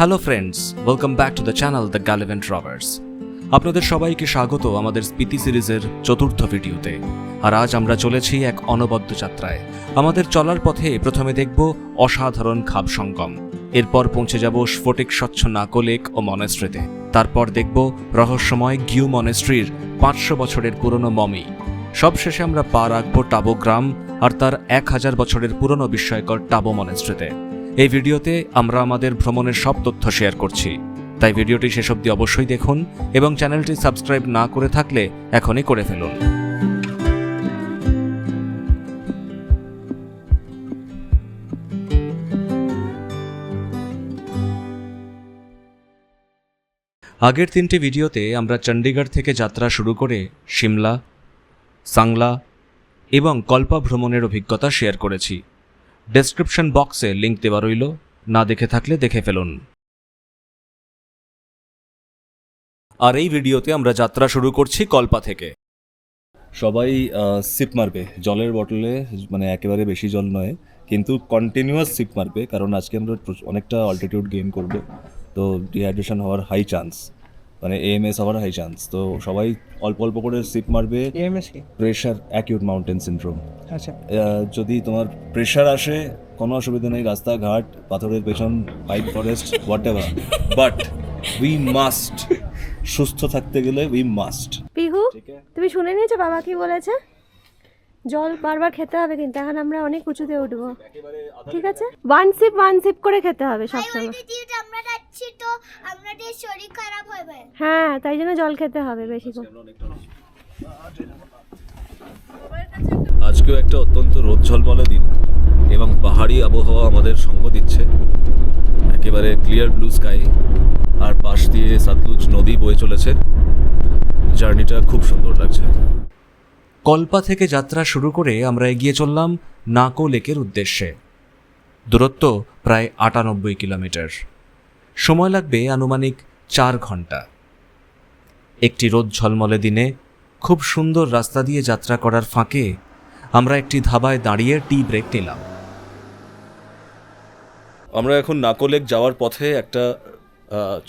Hello friends, welcome back to the channel the Gallivant Robbers. আপনাদের সবাইকে স্বাগত আমাদের স্পিতি সিরিজের চতুর্থ ভিডিওতে। আর আজ আমরা চলেছি এক অনবদ্য যাত্রায়। আমাদের চলার পথে প্রথমে দেখব অসাধারণ খাব সঙ্গম, এরপর পৌঁছে যাব স্ফটিক স্বচ্ছ নাকো লেক ও মনেস্ট্রিতে। তারপর দেখব রহস্যময় গিউ মনেস্ট্রির 500 বছরের পুরনো মমি। সবশেষে আমরা পা রাখব টাবো গ্রাম আর তার 1000 বছরের পুরনো বিস্ময়কর টাবো মনেস্ট্রিতে। এই ভিডিওতে আমরা আমাদের ভ্রমণের সব তথ্য শেয়ার করছি, তাই ভিডিওটি শেষ অবধি অবশ্যই দেখুন এবং চ্যানেলটি সাবস্ক্রাইব না করে থাকলে এখনই করে ফেলুন। আগের 3টি ভিডিওতে আমরা চণ্ডীগড় থেকে যাত্রা শুরু করে সিমলা, সাংলা এবং কল্পা ভ্রমণের অভিজ্ঞতা শেয়ার করেছি। ডেসক্রিপশন বক্সে লিংক দেওয়া রইল, না দেখে থাকলে দেখে ফেলুন। আর এই ভিডিওতে আমরা যাত্রা শুরু করছি কল্পা থেকে। সবাই সিপ মারবে জলের বটলে, মানে একেবারে বেশি জল নয়, কিন্তু কন্টিনিউয়াস সিপ মারবে, কারণ আজকে আমরা অনেকটা অল্টিটিউড গেইন করব, তো ডিহাইড্রেশন হওয়ার হাই চান্স, মানে এএমএস হওয়ার হাই চান্স। তো সবাই অল্প অল্প করে সিপ মারবে। এএমএস কি? Pressure acute mountain syndrome. আচ্ছা, যদি তোমার প্রেশার আসে কোনো অসুবিধা নেই, রাস্তাঘাট, পাথরের পেছন, pipe forest, what ever, but we must, সুস্থ থাকতে গেলে উই মাস্ট। পিহু, তুমি শুনে নিয়েছো বাবা কি বলেছে? জল বারবার খেতে হবে, কিন্তু এখন আমরা অনেক উঁচুতে উঠবো, ঠিক আছে? ওয়ান সিপ করে খেতে হবে সবসময়। আমরা যাচ্ছি তো আমাদের শরীর খারাপ হবে। হ্যাঁ, তাই জন্য জল খেতে হবে বেশি করে। আজকেও একটা অত্যন্ত রোদ ঝলমলে দিন এবং পাহাড়ি আবহাওয়া আমাদের সঙ্গ দিচ্ছে। একেবারে ক্লিয়ার ব্লু স্কাই, আর পাশ দিয়ে সাতলুজ নদী বয়ে চলেছে। জার্নিটা খুব সুন্দর লাগছে। কল্পা থেকে যাত্রা শুরু করে আমরা এগিয়ে চললাম নাকো লেকের উদ্দেশ্যে। দূরত্ব প্রায় 98 কিলোমিটার। সময় লাগবে আনুমানিক 4 ঘন্টা। একটি রোদ ঝলমলে দিনে খুব সুন্দর রাস্তা দিয়ে যাত্রা করার ফাঁকে আমরা একটি ধাবায় দাঁড়িয়ে টি ব্রেক নিলাম। আমরা এখন নাকো লেক যাওয়ার পথে একটা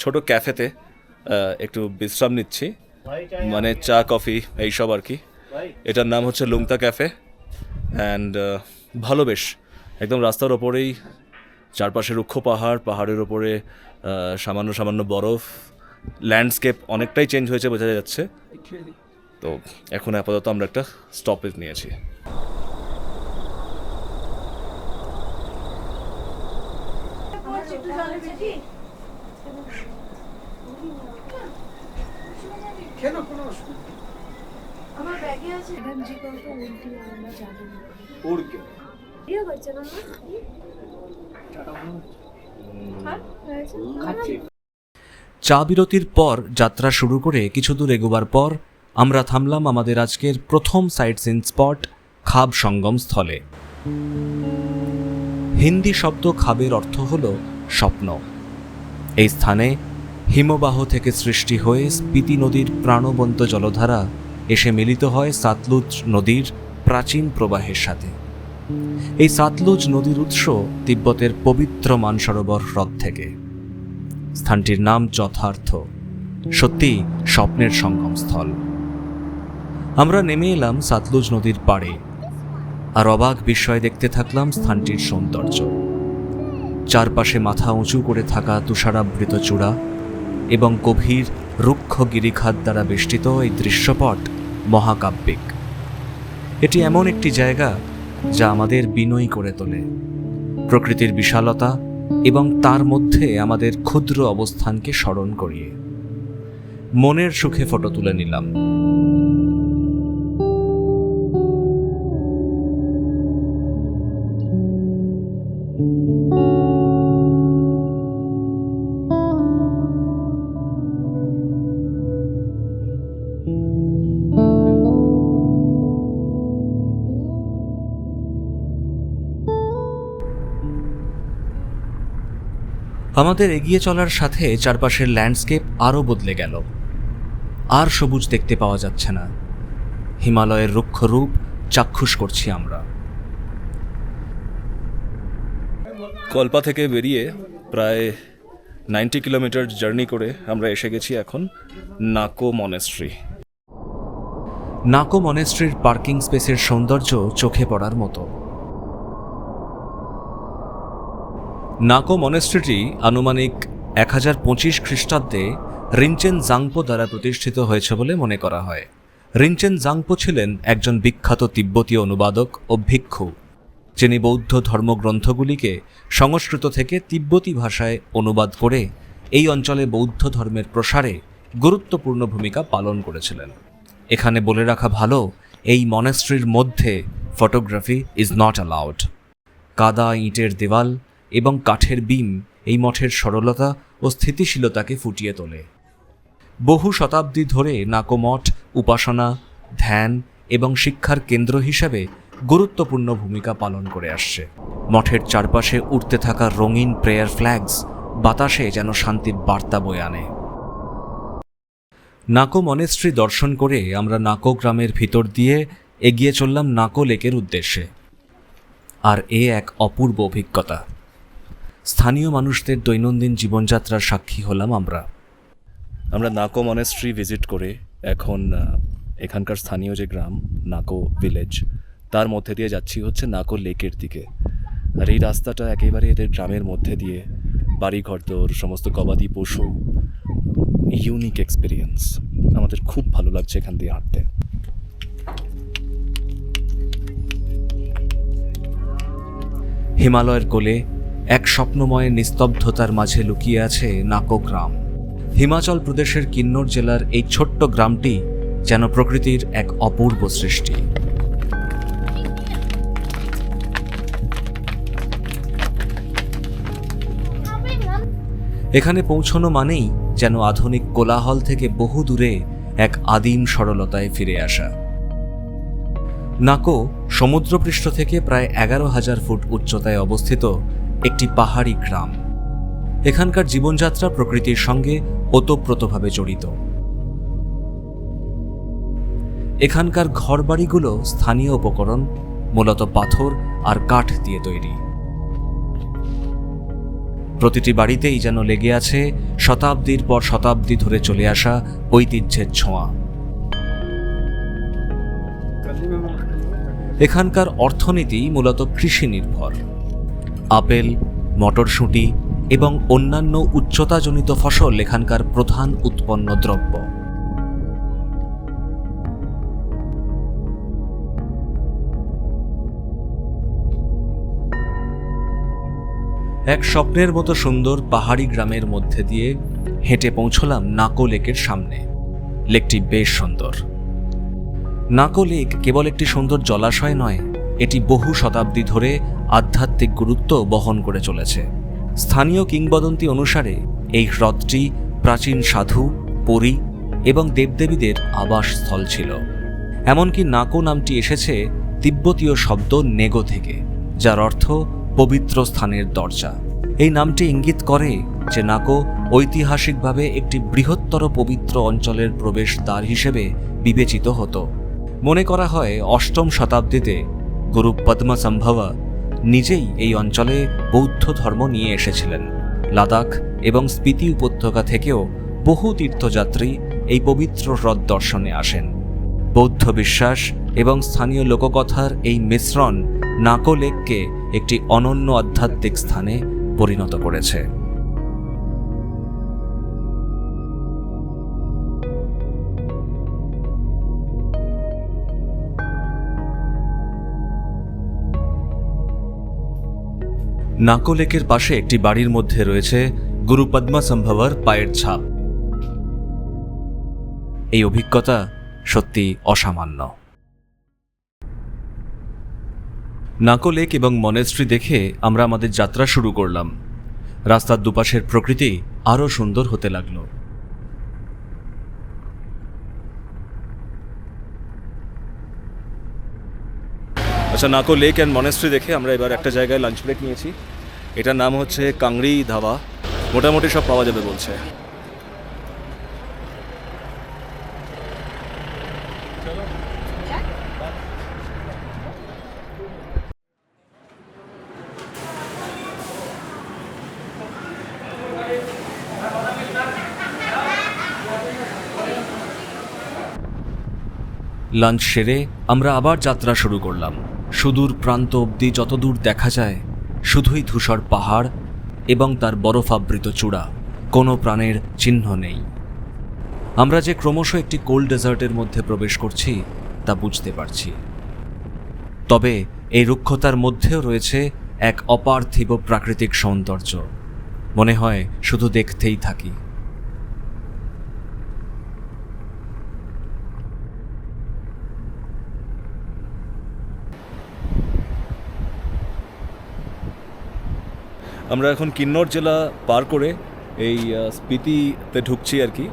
ছোট ক্যাফেতে একটু বিশ্রাম নিচ্ছি, মানে চা কফি এইসব আর কি। এটার নাম হচ্ছে লুংতা ক্যাফে অ্যান্ড ভালো, বেশ একদম রাস্তার ওপরেই, চারপাশে রুক্ষ পাহাড়, পাহাড়ের ওপরে সামান্য সামান্য বরফ, ল্যান্ডস্কেপ অনেকটাই চেঞ্জ হয়েছে বোঝা যাচ্ছে। তো এখন আপাতত আমরা একটা স্টপেজ নিয়েছি। কেন কোনো অসুবিধা? আমার ব্যাগে আছে গঞ্জি কত উল্টি আমরা যাবো। ওর কে? ইয়ে করছে না খাচ্ছি। চা বিরতির পর যাত্রা শুরু করে কিছু দূর এগোবার পর আমরা থামলাম আমাদের আজকের প্রথম সাইট সিন স্পট খাব সঙ্গম স্থলে। হিন্দি শব্দ খাবের অর্থ হল স্বপ্ন। এই স্থানে হিমবাহ থেকে সৃষ্টি হয়ে স্পিতি নদীর প্রাণবন্ত জলধারা এসে মিলিত হয় সাতলুজ নদীর প্রাচীন প্রবাহের সাথে। এই সাতলুজ নদীর উৎস তিব্বতের পবিত্র মানসরোবর হ্রদ থেকে। স্থানটির নাম যথার্থ সত্যি স্বপ্নের সঙ্গমস্থল। আমরা নেমে এলাম সাতলুজ নদীর পাড়ে, আর অবাক বিস্ময় দেখতে থাকলাম স্থানটির সৌন্দর্য। চারপাশে মাথা উঁচু করে থাকা তুষারাবৃত চূড়া এবং গভীর রুক্ষ গিরিখাত দ্বারা বেষ্টিত এই দৃশ্যপট মহাকাব্যিক। এটি এমন একটি জায়গা যা আমাদের বিনয়ী করে তোলে, প্রকৃতির বিশালতা এবং তার মধ্যে আমাদের ক্ষুদ্র অবস্থানকে স্মরণ করিয়ে। মনের সুখে ফটো তুলে নিলাম। আমাদের এগিয়ে চলার সাথে চারপাশের ল্যান্ডস্কেপ আরও বদলে গেল। আর সবুজ দেখতে পাওয়া যাচ্ছে না, হিমালয়ের রুক্ষ রূপ চাক্ষুষ করছি আমরা। কল্পা থেকে বেরিয়ে প্রায় 90 কিলোমিটার জার্নি করে আমরা এসে গেছি এখন নাকো মনেস্ট্রি। নাকো মনেস্ট্রির পার্কিং স্পেসের সৌন্দর্য চোখে পড়ার মতো। নাকো মনেস্ট্রিটি আনুমানিক 1025 খ্রিস্টাব্দে রিনচেন জাংপো দ্বারা প্রতিষ্ঠিত হয়েছে বলে মনে করা হয়। রিনচেন জাংপো ছিলেন একজন বিখ্যাত তিব্বতীয় অনুবাদক ও ভিক্ষু, যিনি বৌদ্ধ ধর্মগ্রন্থগুলিকে সংস্কৃত থেকে তিব্বতী ভাষায় অনুবাদ করে এই অঞ্চলে বৌদ্ধ ধর্মের প্রসারে গুরুত্বপূর্ণ ভূমিকা পালন করেছিলেন। এখানে বলে রাখা ভালো, এই মনেস্ট্রির মধ্যে ফটোগ্রাফি ইজ নট অ্যালাউড। কাদা ইটের দেওয়াল এবং কাঠের বিম এই মঠের সরলতা ও স্থিতিশীলতাকে ফুটিয়ে তোলে। বহু শতাব্দী ধরে নাকো মঠ উপাসনা, ধ্যান এবং শিক্ষার কেন্দ্র হিসাবে গুরুত্বপূর্ণ ভূমিকা পালন করে আসছে। মঠের চারপাশে উড়তে থাকা রঙিন প্রেয়ার ফ্ল্যাগস বাতাসে যেন শান্তির বার্তা বয়ে আনে। নাকো মনেস্ট্রি দর্শন করে আমরা নাকো গ্রামের ভিতর দিয়ে এগিয়ে চললাম নাকো লেকের উদ্দেশ্যে। আর এ এক অপূর্ব অভিজ্ঞতা। স্থানীয় মানুষদের দৈনন্দিন জীবনযাত্রার সাক্ষী হলাম আমরা। নাকো মনেস্ট্রি ভিজিট করে এখন এখানকার স্থানীয় যে গ্রাম নাকো ভিলেজ, তার মধ্যে দিয়ে যাচ্ছি হচ্ছে নাকো লেকের দিকে। আর এই রাস্তাটা একেবারে এদের গ্রামের মধ্যে দিয়ে, বাড়িঘরদোর, সমস্ত গবাদি পশু, ইউনিক এক্সপিরিয়েন্স। আমাদের খুব ভালো লাগছে এখান দিয়ে হাঁটতে। হিমালয়ের কোলে এক স্বপ্নময় নিস্তব্ধতার মাঝে লুকিয়ে আছে নাকো গ্রাম। হিমাচল প্রদেশের কিন্নর জেলার এই ছোট্ট গ্রামটি যেন প্রকৃতির এক অপূর্ব সৃষ্টি। এখানে পৌঁছানো মানেই যেন আধুনিক কোলাহল থেকে বহু দূরে এক আদিম সরলতায় ফিরে আসা। নাকো সমুদ্রপৃষ্ঠ থেকে প্রায় 11,000 ফুট উচ্চতায় অবস্থিত একটি পাহাড়ি গ্রাম। এখানকার জীবনযাত্রা প্রকৃতির সঙ্গে ওতপ্রোতভাবে জড়িত। এখানকার ঘরবাড়িগুলো স্থানীয় উপকরণ, মূলত পাথর আর কাঠ দিয়ে তৈরি। প্রতিটি বাড়িতেই যেন লেগে আছে শতাব্দীর পর শতাব্দী ধরে চলে আসা ঐতিহ্যের ছোঁয়া। এখানকার অর্থনীতি মূলত কৃষি নির্ভর। আপেল, মটরশুঁটি এবং অন্যান্য উচ্চতাজনিত ফসল এখানকার প্রধান উৎপন্ন দ্রব্য। এক স্বপ্নের মতো সুন্দর পাহাড়ি গ্রামের মধ্যে দিয়ে হেঁটে পৌঁছলাম নাকো লেকের সামনে। লেকটি বেশ সুন্দর। নাকো লেক কেবল একটি সুন্দর জলাশয় নয়, এটি বহু শতাব্দী ধরে আধ্যাত্মিক গুরুত্ব বহন করে চলেছে। স্থানীয় কিংবদন্তি অনুসারে এই হ্রদটি প্রাচীন সাধু, পরী এবং দেবদেবীদের আবাসস্থল ছিল। এমনকি নাকো নামটি এসেছে তিব্বতীয় শব্দ নেগো থেকে, যার অর্থ পবিত্র স্থানের দরজা। এই নামটি ইঙ্গিত করে যে নাকো ঐতিহাসিকভাবে একটি বৃহত্তর পবিত্র অঞ্চলের প্রবেশদ্বার হিসেবে বিবেচিত হতো। মনে করা হয় 8ম শতাব্দীতে গুরু পদ্মসম্ভবা নিজেই এই অঞ্চলে বৌদ্ধ ধর্ম নিয়ে এসেছিলেন। লাদাখ এবং স্পিতি উপত্যকা থেকেও বহু তীর্থযাত্রী এই পবিত্র হ্রদ দর্শনে আসেন। বৌদ্ধ বিশ্বাস এবং স্থানীয় লোককথার এই মিশ্রণ নাকো লেককে একটি অনন্য আধ্যাত্মিক স্থানে পরিণত করেছে। নাকো লেকের পাশে একটি বাড়ির মধ্যে রয়েছে গুরু পদ্মসম্ভবার পায়ের ছাপ। এই অভিজ্ঞতা সত্যি অসামান্য। নাকো লেক এবং মনেস্ট্রি দেখে আমরা আমাদের যাত্রা শুরু করলাম। রাস্তার দুপাশের প্রকৃতি আরও সুন্দর হতে লাগলো। আচ্ছা, নাকো লেক অ্যান্ড মনেস্ট্রি দেখে আমরা এবার একটা জায়গায় লাঞ্চ ব্রেক নিয়েছি। এটার নাম হচ্ছে কাংরি ধাবা। মোটামুটি সব পাওয়া যাবে বলছে। লাঞ্চ সেরে আমরা আবার যাত্রা শুরু করলাম। সুদূর প্রান্ত অবধি যতদূর দেখা যায় শুধুই ধূসর পাহাড় এবং তার বরফাবৃত চূড়া, কোনো প্রাণের চিহ্ন নেই। আমরা যে ক্রমশ একটি কোল্ড ডেজার্টের মধ্যে প্রবেশ করছি তা বুঝতে পারছি। তবে এই রুক্ষতার মধ্যেও রয়েছে এক অপার্থিব প্রাকৃতিক সৌন্দর্য। মনে হয় শুধু দেখতেই থাকি। আমরা এখন কিন্নর জেলা পার করে এই স্পিতিতে ঢুকছি আর কি,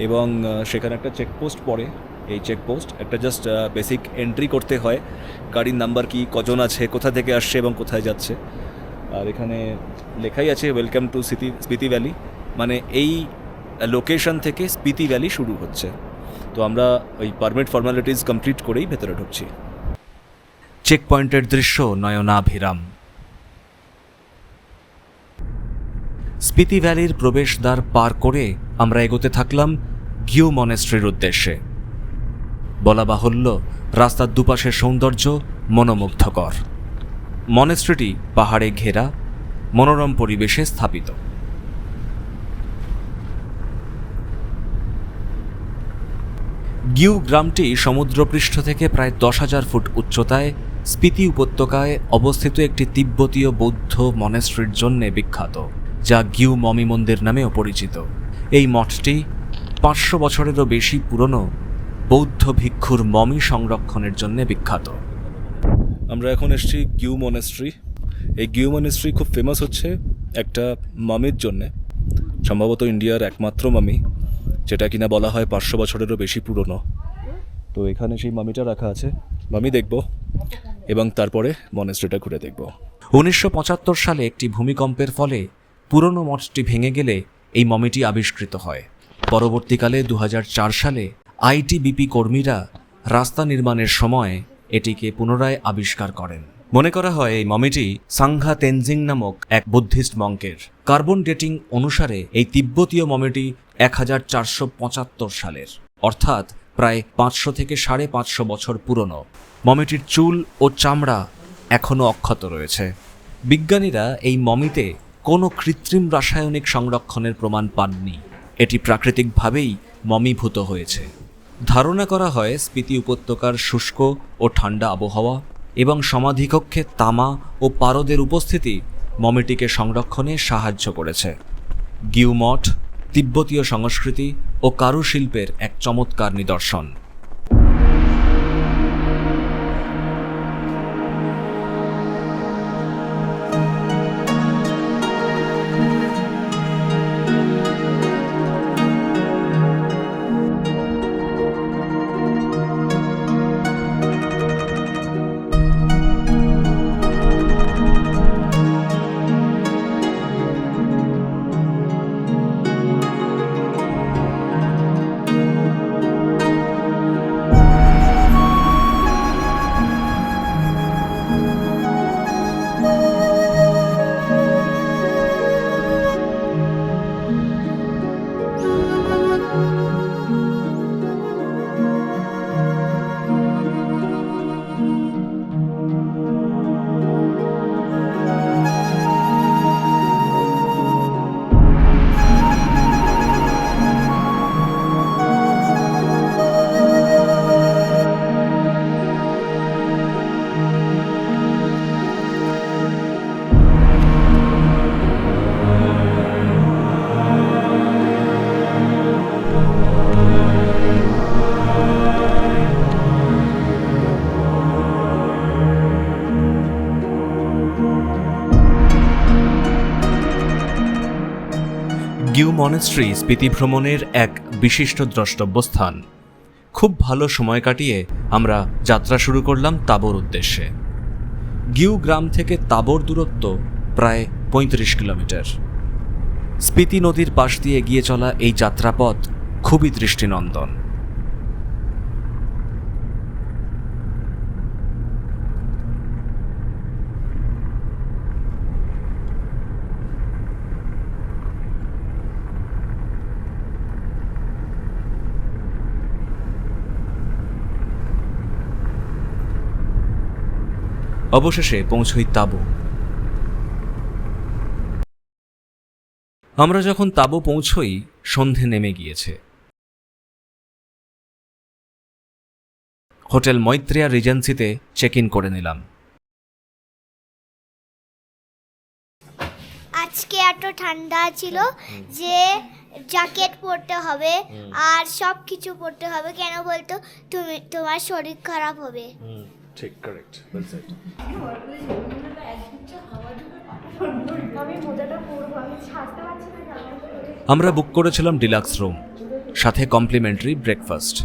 এবং সেখানে একটা চেকপোস্ট পড়ে। এই চেকপোস্ট একটা জাস্ট বেসিক এন্ট্রি করতে হয়, গাড়ির নাম্বার কি, কজন আছে, কোথা থেকে আসছে এবং কোথায় যাচ্ছে। আর এখানে লেখাই আছে ওয়েলকাম টু স্পিতি ভ্যালি, মানে এই লোকেশন থেকে স্পিতি ভ্যালি শুরু হচ্ছে। তো আমরা ওই পারমিট ফর্মালিটিস কমপ্লিট করেই ভেতরে ঢুকছি। চেক পয়েন্টের দৃশ্য নয়নাভিরাম। স্পিতি ভ্যালির প্রবেশদ্বার পার করে আমরা এগোতে থাকলাম গিউ মনেস্ট্রির উদ্দেশ্যে। বলা বাহুল্য, রাস্তার দুপাশের সৌন্দর্য মনোমুগ্ধকর। মনেস্ট্রিটি পাহাড়ে ঘেরা, মনোরম পরিবেশে স্থাপিত। গিউ গ্রামটি সমুদ্রপৃষ্ঠ থেকে প্রায় 10,000 ফুট উচ্চতায় স্পিতি উপত্যকায় অবস্থিত একটি তিব্বতীয় বৌদ্ধ মনেস্ট্রির জন্যে বিখ্যাত, যা গিউ মমি মন্দির নামেও পরিচিত। এই মঠটি 500 বছরেরও বেশি পুরনো বৌদ্ধ ভিক্ষুর মমি সংরক্ষণের জন্য বিখ্যাত। আমরা এখন এসেছি গিউ মনেস্ট্রি। এই গিউ মনেস্ট্রি খুব ফেমাস হচ্ছে একটা মামির জন্যে, সম্ভবত ইন্ডিয়ার একমাত্র মামি, যেটা কিনা বলা হয় 500 বছরেরও বেশি পুরনো। তো এখানে সেই মামিটা রাখা আছে, মামি দেখব এবং তারপরে মনেস্ট্রিটা ঘুরে দেখব। 1975 সালে একটি ভূমিকম্পের ফলে পুরনো মঠটি ভেঙে গেলে এই মমিটি আবিষ্কৃত হয়। পরবর্তীকালে 2004 সালে আইটিবিপি কর্মীরা রাস্তা নির্মাণের সময় এটিকে পুনরায় আবিষ্কার করেন। মনে করা হয় এই মমিটি সাংঘা তেনজিং নামক এক বুদ্ধিস্ট মঙ্কের। কার্বন ডেটিং অনুসারে এই তিব্বতীয় মমিটি 1475 সালের, অর্থাৎ প্রায় 500 থেকে 550 বছর পুরনো। মমিটির চুল ও চামড়া এখনও অক্ষত রয়েছে। বিজ্ঞানীরা এই মমিতে কোনো কৃত্রিম রাসায়নিক সংরক্ষণের প্রমাণ পাননি। এটি প্রাকৃতিকভাবেই মমিভূত হয়েছে। ধারণা করা হয় স্পিতি উপত্যকার শুষ্ক ও ঠান্ডা আবহাওয়া এবং সমাধিকক্ষে তামা ও পারদের উপস্থিতি মমিটিকে সংরক্ষণে সাহায্য করেছে। গিউ মঠ তিব্বতীয় সংস্কৃতি ও কারুশিল্পের এক চমৎকার নিদর্শন। গিউ মনেস্ট্রি স্পিতি ভ্রমণের এক বিশিষ্ট দ্রষ্টব্য স্থান। খুব ভালো সময় কাটিয়ে আমরা যাত্রা শুরু করলাম তাবর উদ্দেশ্যে। গিউ গ্রাম থেকে তাবর দূরত্ব প্রায় 35 কিলোমিটার। স্পিতি নদীর পাশ দিয়ে এগিয়ে চলা এই যাত্রাপথ খুবই দৃষ্টিনন্দন। অবশেষে পৌঁছই তাবো। আমরা যখন তাবো পৌঁছই সন্ধে নেমে গিয়েছে। হোটেল মৈত্রেয়া রিজেন্সিতে চেক ইন করে নিলাম। আজকে এত ঠান্ডা ছিল যে জ্যাকেট পরতে হবে আর সব কিছু পরতে হবে, কেন বলতো তোমার শরীর খারাপ হবে। ঠিক, কারেক্ট, ওয়েল সেড। আমরা বুক করেছিলাম ডিলাক্স রুম, সাথে কমপ্লিমেন্টারি ব্রেকফাস্ট।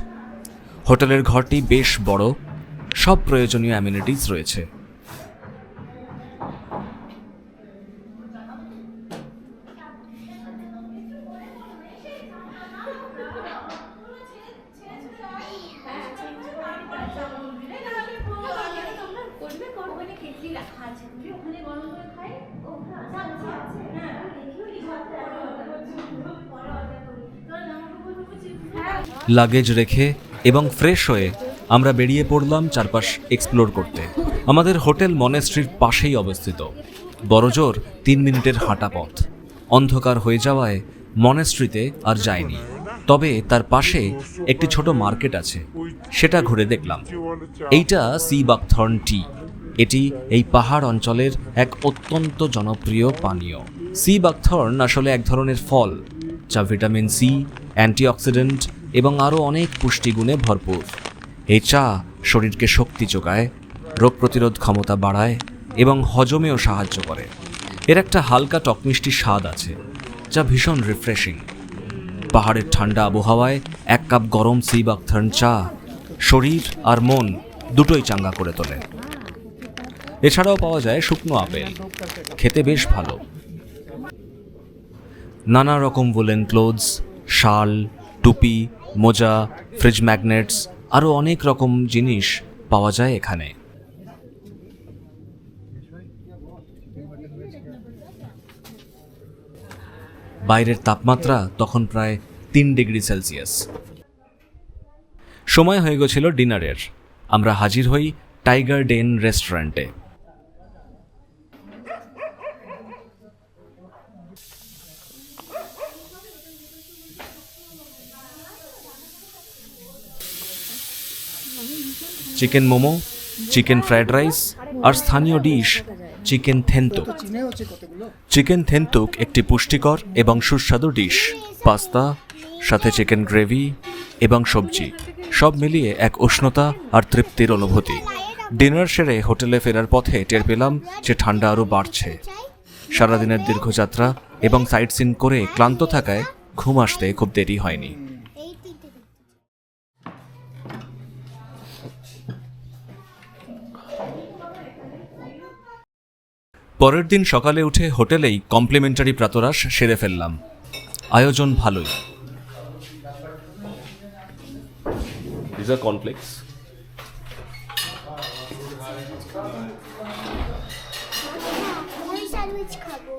হোটেলের ঘরটি বেশ বড়, সব প্রয়োজনীয় অ্যামিনিটিস রয়েছে। লাগেজ রেখে এবং ফ্রেশ হয়ে আমরা বেরিয়ে পড়লাম চারপাশ এক্সপ্লোর করতে। আমাদের হোটেল মনেস্ট্রির পাশেই অবস্থিত, বড়জোর 3 মিনিটের হাঁটা পথ। অন্ধকার হয়ে যাওয়ায় মনেস্ট্রিতে আর যাইনি, তবে তার পাশে একটি ছোট মার্কেট আছে, সেটা ঘুরে দেখলাম। এইটা সি বাকথর্ন টি। এটি এই পাহাড় অঞ্চলের এক অত্যন্ত জনপ্রিয় পানীয়। সি বাকথর্ন আসলে এক ধরনের ফল, যা ভিটামিন সি, অ্যান্টিঅক্সিডেন্ট এবং আরও অনেক পুষ্টিগুণে ভরপুর। এই চা শরীরকে শক্তি যোগায়, রোগ প্রতিরোধ ক্ষমতা বাড়ায় এবং হজমেও সাহায্য করে। এর একটা হালকা টকমিষ্টি স্বাদ আছে, যা ভীষণ রিফ্রেশিং। পাহাড়ের ঠান্ডা আবহাওয়ায় 1 কাপ গরম সি বাকথর্ন চা শরীর আর মন দুটোই চাঙ্গা করে তোলে। এছাড়াও পাওয়া যায় শুকনো আপেল, খেতে বেশ ভালো। নানা রকম উলেন ক্লোথস, শাল, টুপি, মোজা, ফ্রিজ ম্যাগনেটস আরও অনেক রকম জিনিস পাওয়া যায় এখানে। বাইরের তাপমাত্রা তখন প্রায় 3 ডিগ্রি সেলসিয়াস। সময় হয়ে গেছিল ডিনারের। আমরা হাজির হই টাইগার ডেন রেস্টুরেন্টে। Chicken momo, chicken fried rice আর স্থানীয় dish chicken thenthuk. Chicken thenthuk একটি পুষ্টিকর এবং সুস্বাদু ডিশ। পাস্তা, সাথে চিকেন গ্রেভি এবং সবজি, সব মিলিয়ে এক উষ্ণতা আর তৃপ্তির অনুভূতি। ডিনার সেরে হোটেলে ফেরার পথে টের পেলাম যে ঠান্ডা আরও বাড়ছে। সারাদিনের দীর্ঘযাত্রা এবং সাইট সিন করে ক্লান্ত থাকায় ঘুম আসতে খুব দেরি হয়নি। এই তিনটে পরের দিন সকালে উঠে হোটেলেই কমপ্লিমেন্টারি প্রাতরাশ সেরে ফেললাম। আয়োজন ভালোই। These are cornflakes. আমি স্যান্ডউইচ খাবো।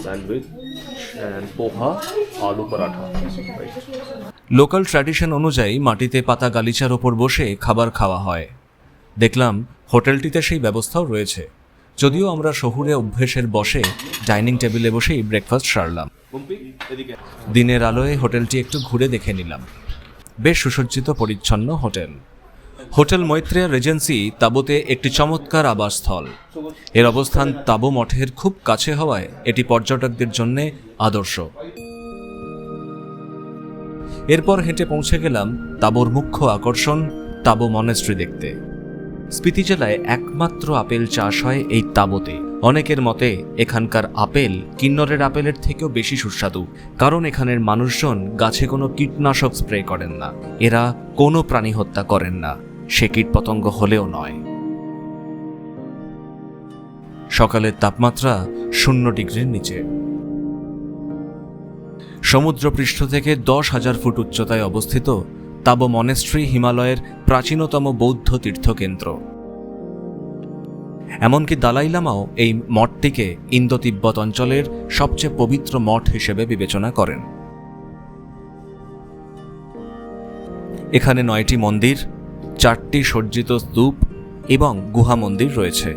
Sandwich and poha, aloo paratha. Local tradition অনুযায়ী মাটিতে পাতা গালিচার ওপর বসে খাবার খাওয়া হয়। দেখলাম হোটেলটিতে সেই ব্যবস্থাও রয়েছে, যদিও আমরা শহুরে অভ্যেসের বসে ডাইনিং টেবিলে বসেই ব্রেকফাস্ট সারলাম। দিনের আলোয় হোটেলটি একটু ঘুরে দেখে নিলাম। বেশ সুসজ্জিত পরিচ্ছন্ন হোটেল। হোটেল মৈত্রেয়া রিজেন্সি তাবোতে একটি চমৎকার আবাসস্থল। এর অবস্থান তাবো মঠের খুব কাছে হওয়ায় এটি পর্যটকদের জন্য আদর্শ। এরপর হেঁটে পৌঁছে গেলাম তাবোর মুখ্য আকর্ষণ তাবো মনেস্ট্রি দেখতে। স্পিতি জেলায় একমাত্র আপেল চাষ হয় এই তাবোতে। অনেকের মতে এখানকার আপেল কিন্নরের আপেলের থেকেও বেশি সুস্বাদু, কারণ এখানের মানুষজন গাছে কোনো কীটনাশক স্প্রে করেন না। এরা কোনো প্রাণী হত্যা করেন না, সে কীটপতঙ্গ হলেও নয়। সকালের তাপমাত্রা 0 ডিগ্রির নিচে। সমুদ্রপৃষ্ঠ থেকে 10,000 ফুট উচ্চতায় অবস্থিত তাবো মনেস্ট্রি হিমালয়ের প্রাচীনতম বৌদ্ধ তীর্থকেন্দ্র। এমনকি দালাই লামাও এই মঠটিকে ইন্দো তিব্বত অঞ্চলের সবচেয়ে পবিত্র মঠ হিসেবে বিবেচনা করেন। এখানে 9টি মন্দির, 4টি সজ্জিত স্তূপ এবং গুহা মন্দির রয়েছে।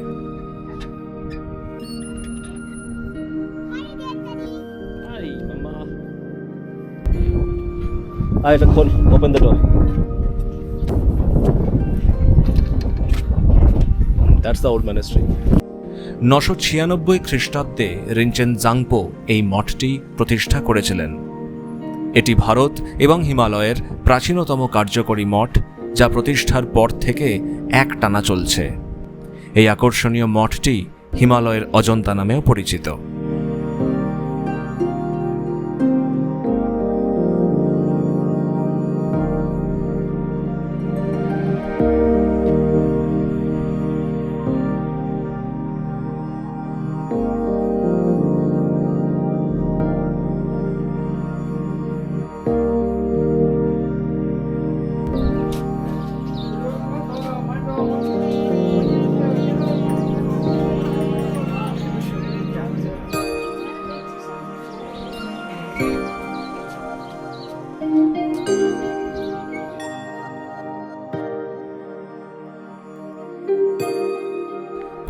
এটা খোল, open the door. That's the old monastery. 996 খ্রিস্টাব্দে রিনচেন জাংপো এই মঠটি প্রতিষ্ঠা করেছিলেন। এটি ভারত এবং হিমালয়ের প্রাচীনতম কার্যকরী মঠ, যা প্রতিষ্ঠার পর থেকে একটানা চলছে। এই আকর্ষণীয় মঠটি হিমালয়ের অজন্তা নামেও পরিচিত।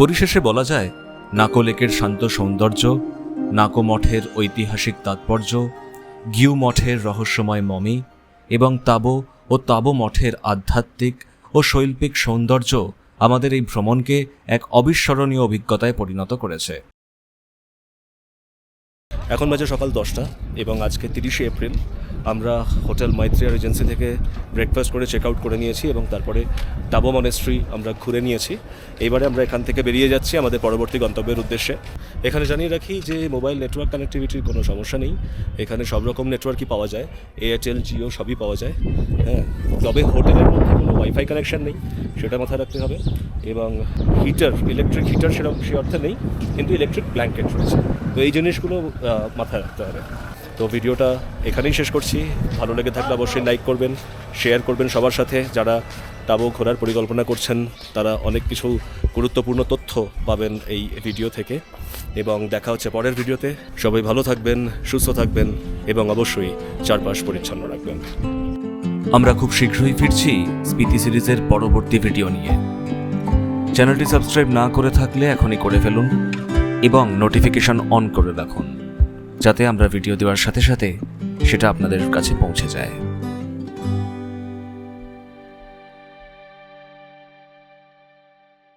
পরিশেষে বলা যায়, নাকো লেকের শান্ত সৌন্দর্য, নাকো মঠের ঐতিহাসিক তাৎপর্য, গিউ মঠের রহস্যময় মমি এবং তাবো ও তাবো মঠের আধ্যাত্মিক ও শৈল্পিক সৌন্দর্য আমাদের এই ভ্রমণকে এক অবিস্মরণীয় অভিজ্ঞতায় পরিণত করেছে। এখন বাজে সকাল 10টা এবং আজকে 30শে এপ্রিল আমরা হোটেল মাইত্রিয়া রিজেন্সি থেকে ব্রেকফাস্ট করে চেক আউট করে নিয়েছি এবং তারপরে টাবো মনেস্ট্রি আমরা ঘুরে নিয়েছি। এইবারে আমরা এখান থেকে বেরিয়ে যাচ্ছি আমাদের পরবর্তী গন্তব্যের উদ্দেশ্যে। এখানে জানিয়ে রাখি যে মোবাইল নেটওয়ার্ক কানেক্টিভিটির কোনো সমস্যা নেই, এখানে সব রকম নেটওয়ার্কই পাওয়া যায়, এয়ারটেল, জিও সবই পাওয়া যায়। হ্যাঁ, তবে হোটেলের মধ্যে কোনো ওয়াইফাই কানেকশান নেই, সেটা মাথায় রাখতে হবে। এবং হিটার, ইলেকট্রিক হিটার সেরকম সে অর্থে নেই, কিন্তু ইলেকট্রিক ব্ল্যাঙ্কেট রয়েছে। তো এই জিনিসগুলো মাথায় রাখতে হবে। তো ভিডিওটা এখানেই শেষ করছি। ভালো লেগে থাকলে অবশ্যই লাইক করবেন, শেয়ার করবেন সবার সাথে। যারা টাবো ঘোরার পরিকল্পনা করছেন তারা অনেক কিছু গুরুত্বপূর্ণ তথ্য পাবেন এই ভিডিও থেকে। এবং দেখা হচ্ছে পরের ভিডিওতে। সবাই ভালো থাকবেন, সুস্থ থাকবেন এবং অবশ্যই চারপাশ পরিচ্ছন্ন রাখবেন। আমরা খুব শীঘ্রই ফিরছি স্পিতি সিরিজের পরবর্তী ভিডিও নিয়ে। চ্যানেলটি সাবস্ক্রাইব না করে থাকলে এখনই করে ফেলুন এবং নোটিফিকেশন অন করে রাখুন, যাতে আমরা ভিডিও দেওয়ার সাথে সাথে সেটা আপনাদের কাছে পৌঁছে যায়।